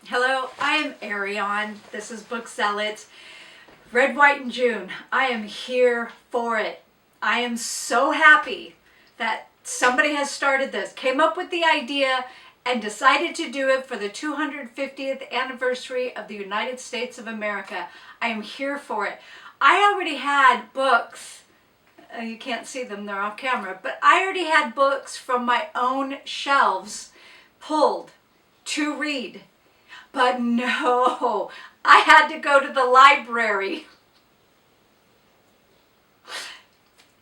Hello, I am Ariane. This is Book Zealots. Red, White and June. I am here for it. I am so happy that somebody has started this, came up with the idea, and decided to do it for the 250th anniversary of the United States of America. I am here for it. I already had books. You can't see them, they're off camera, but I already had books from my own shelves pulled to read. But no, I had to go to the library.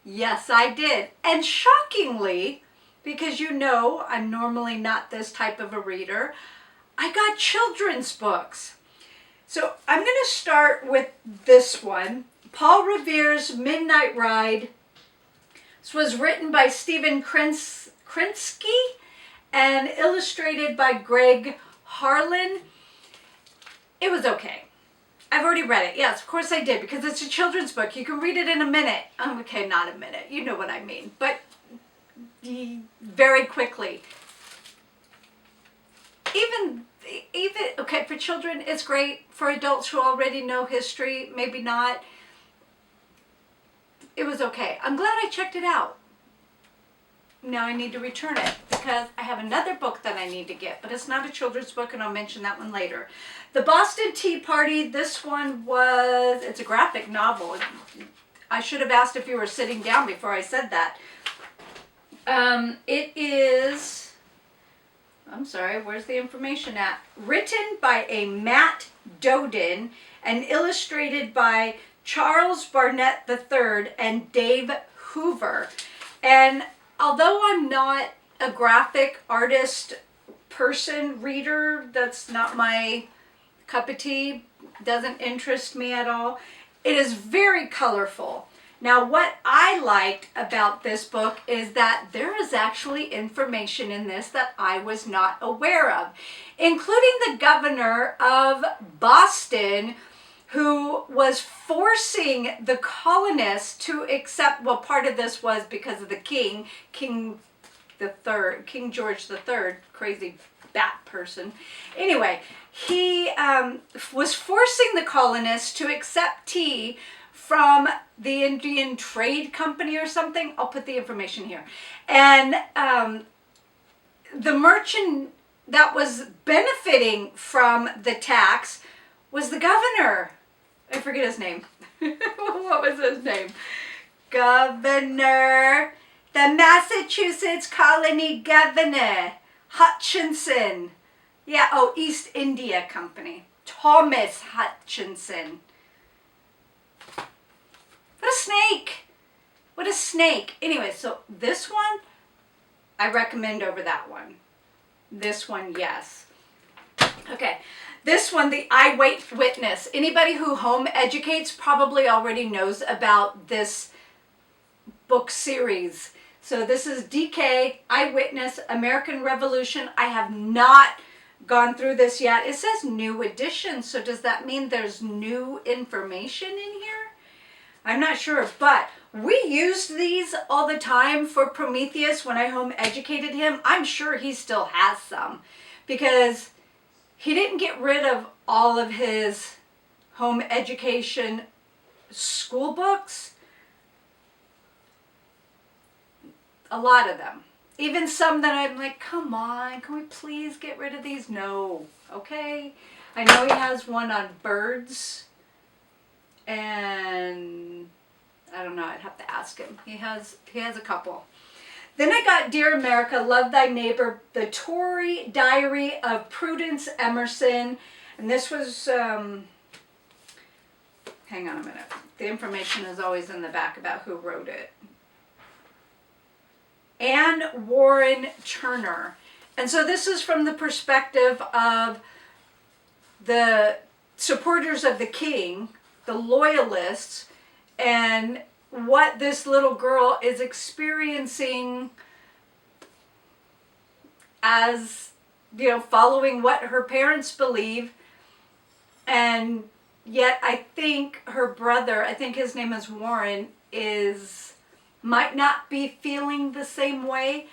Yes, I did. And shockingly, because you know I'm normally not this type of a reader, I got children's books. So I'm going to start with this one, Paul Revere's Midnight Ride. This was written by Stephen Krinsky and illustrated by Greg Harlan. It was okay. I've already read it. Yes, of course I did, because it's a children's book. You can read it in a minute. Okay, not a minute. You know what I mean. But very quickly. Even, okay, for children, it's great. For adults who already know history, maybe not. It was okay. I'm glad I checked it out. Now I need to return it because I have another book that I need to get, but it's not a children's book, and I'll mention that one later. The Boston Tea Party, this one was, it's a graphic novel. I should have asked if you were sitting down before I said that. It is, I'm sorry, where's the information at? Written by a Matt Doden and illustrated by Charles Barnett III and Dave Hoover. And although I'm not a graphic artist person, reader, that's not my cup of tea, doesn't interest me at all, it is very colorful. Now, what I liked about this book is that there is actually information in this that I was not aware of, including the governor of Boston, who was forcing the colonists to accept, well, part of this was because of the King George III, crazy bat person. Anyway, he was forcing the colonists to accept tea from the Indian Trade Company or something. I'll put the information here. And the merchant that was benefiting from the tax was the governor. I forget his name. What was his name? Governor, the Massachusetts Colony Governor, Hutchinson. Yeah, oh, East India Company. Thomas Hutchinson. What a snake. What a snake. Anyway, so this one, I recommend over that one. This one, yes. Okay. This one, The Eyewitness. Anybody who home educates probably already knows about this book series. So this is DK, Eyewitness, American Revolution. I have not gone through this yet. It says new edition, so does that mean there's new information in here? I'm not sure, but we used these all the time for Prometheus when I home educated him. I'm sure he still has some, because he didn't get rid of all of his home education school books. A lot of them. Even some that I'm like, come on, can we please get rid of these? No. Okay. I know he has one on birds. And I don't know, I'd have to ask him. He has a couple. Then I got Dear America, Love Thy Neighbor, The Tory Diary of Prudence Emerson. And this was, hang on a minute. The information is always in the back about who wrote it. Anne Warren Turner. And so this is from the perspective of the supporters of the king, the loyalists, and what this little girl is experiencing as, you know, following what her parents believe. And yet I think her brother, I think his name is Warren, might not be feeling the same way.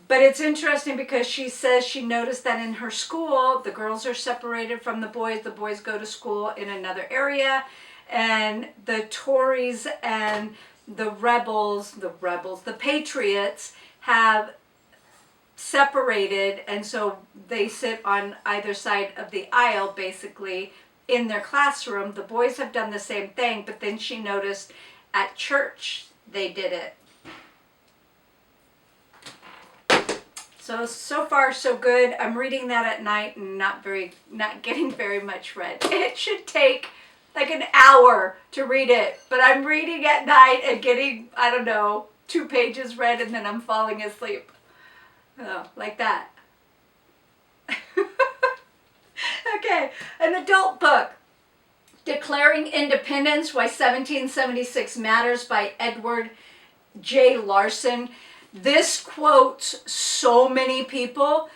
But it's interesting because she says she noticed that in her school, the girls are separated from the boys go to school in another area, and the Tories and the the Patriots have separated, and so they sit on either side of the aisle basically in their classroom. The boys have done the same thing, but then she noticed at church they did it. So far so good. I'm reading that at night and not getting very much read. It should take like an hour to read it, but I'm reading at night and getting, I don't know, 2 pages read, and then I'm falling asleep. Oh, like that. Okay, an adult book. Declaring Independence, Why 1776 Matters by Edward J. Larson. This quotes so many people.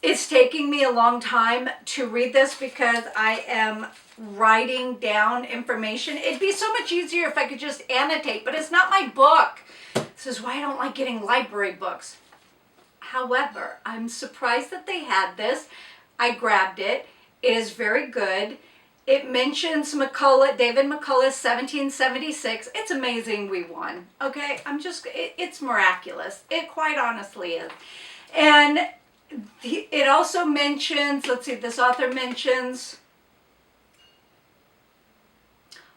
It's taking me a long time to read this because I am writing down information. It'd be so much easier if I could just annotate, but it's not my book. This is why I don't like getting library books. However, I'm surprised that they had this. I grabbed it. It is very good. It mentions David McCullough's 1776. It's amazing we won. Okay, it's miraculous. It quite honestly is. And it also mentions, let's see, this author mentions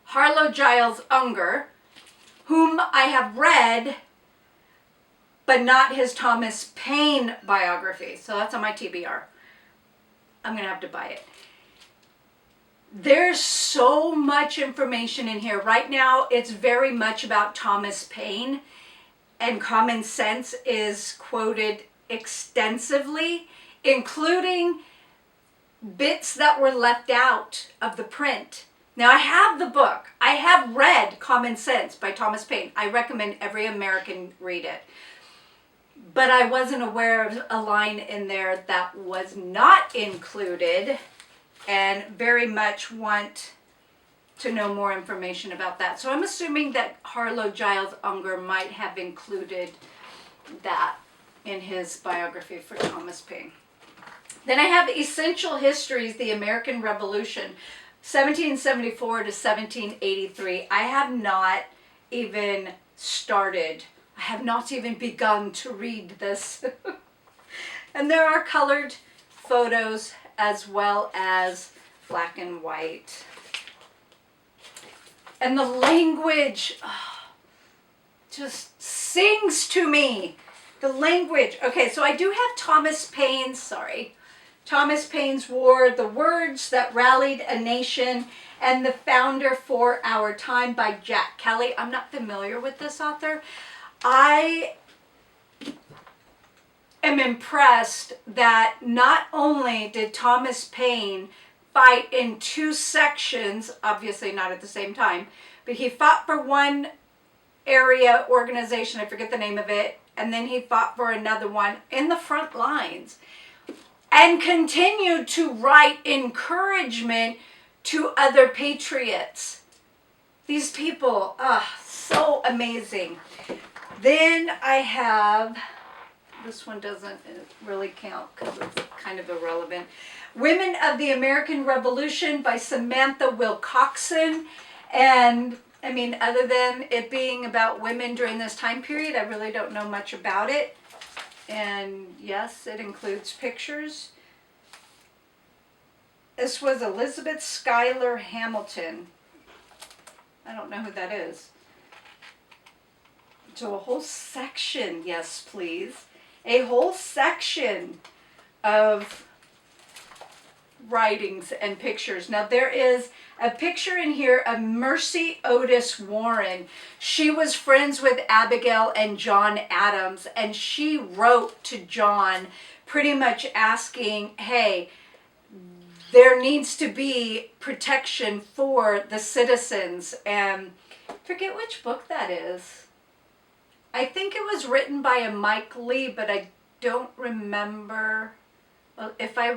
Harlow Giles Unger, whom I have read, but not his Thomas Paine biography. So that's on my TBR. I'm going to have to buy it. There's so much information in here. Right now, it's very much about Thomas Paine, and common sense is quoted extensively, including bits that were left out of the print. Now, I have the book. I have read Common Sense by Thomas Paine. I recommend every American read it. But I wasn't aware of a line in there that was not included, and very much want to know more information about that. So I'm assuming that Harlow Giles Unger might have included that in his biography for Thomas Paine. Then I have Essential Histories, The American Revolution, 1774 to 1783. I have not even started. I have not even begun to read this. And there are colored photos as well as black and white. And the language just sings to me. The language. Okay, so I do have Thomas Paine's War, The Words That Rallied a Nation, and The Founder for Our Time by Jack Kelly. I'm not familiar with this author. I am impressed that not only did Thomas Paine fight in 2 sections, obviously not at the same time, but he fought for one area organization, I forget the name of it, and then he fought for another one in the front lines, and continued to write encouragement to other patriots. These people, so amazing. Then I have, this one doesn't really count because it's kind of irrelevant, Women of the American Revolution by Samantha Wilcoxon. And I mean, other than it being about women during this time period, I really don't know much about it. And yes, it includes pictures. This was Elizabeth Schuyler Hamilton. I don't know who that is. So a whole section, yes please, a whole section of writings and pictures. Now there is a picture in here of Mercy Otis Warren. She was friends with Abigail and John Adams, and she wrote to John pretty much asking, hey, there needs to be protection for the citizens. And I forget which book that is. I think it was written by a Mike Lee, but I don't remember. Well, if I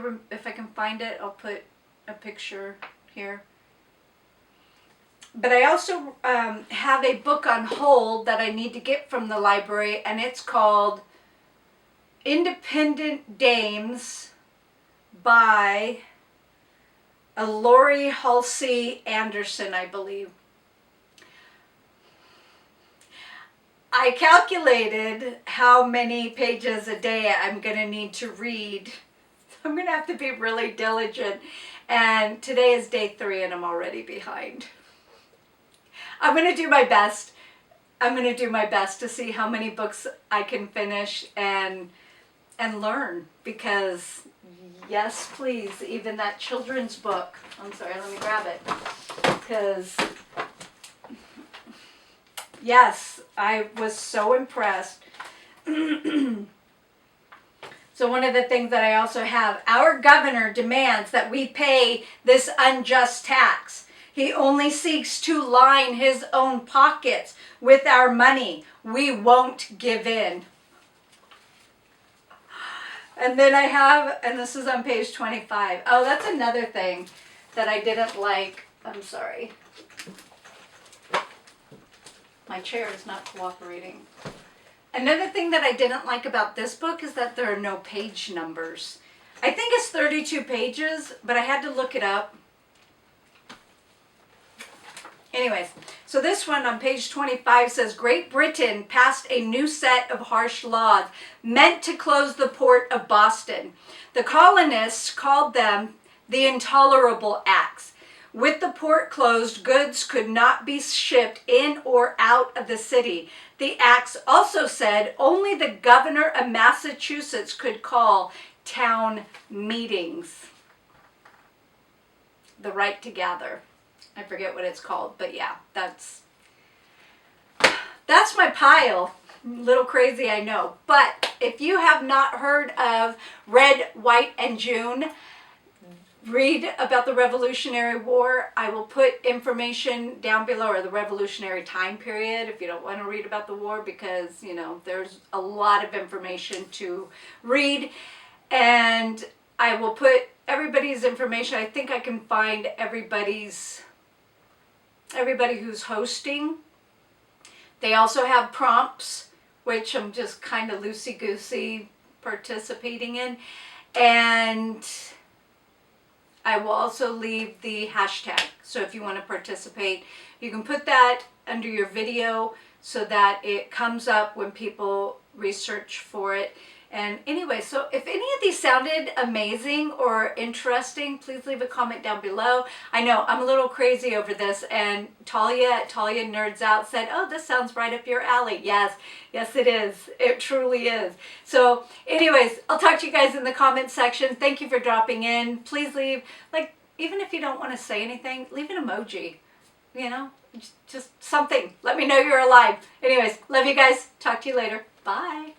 can find it, I'll put a picture here. But I also have a book on hold that I need to get from the library, and it's called Independent Dames by Lori Halsey Anderson, I believe. I calculated how many pages a day I'm going to need to read. I'm going to have to be really diligent. And today is day 3 and I'm already behind. I'm going to do my best. I'm going to do my best to see how many books I can finish and learn, because yes, please, even that children's book. I'm sorry, let me grab it. Because yes, I was so impressed. So one of the things that I also have, our governor demands that we pay this unjust tax. He only seeks to line his own pockets with our money. We won't give in. And then I have, and this is on page 25. Oh, that's another thing that I didn't like. I'm sorry. My chair is not cooperating. Another thing that I didn't like about this book is that there are no page numbers. I think it's 32 pages, but I had to look it up. Anyways, so this one on page 25 says, Great Britain passed a new set of harsh laws meant to close the port of Boston. The colonists called them the Intolerable Acts. With the port closed, goods could not be shipped in or out of the city. The acts also said only the governor of Massachusetts could call town meetings. The right to gather. I forget what it's called, but yeah, that's my pile. A little crazy, I know. But if you have not heard of Red, White, and June, read about the Revolutionary War. I will put information down below, or the Revolutionary time period, if you don't want to read about the war, because, you know, there's a lot of information to read. And I will put everybody's information. I think I can find everybody who's hosting. They also have prompts, which I'm just kind of loosey-goosey participating in. And I will also leave the hashtag. So if you want to participate, you can put that under your video so that it comes up when people research for it. And anyway, so if any of these sounded amazing or interesting, please leave a comment down below. I know I'm a little crazy over this, and Tahlia Nerds Out said, oh, this sounds right up your alley. Yes, it is. It truly is. So anyways, I'll talk to you guys in the comment section. Thank you for dropping in. Please leave, like, even if you don't want to say anything, leave an emoji, you know, just something. Let me know you're alive. Anyways, love you guys. Talk to you later. Bye.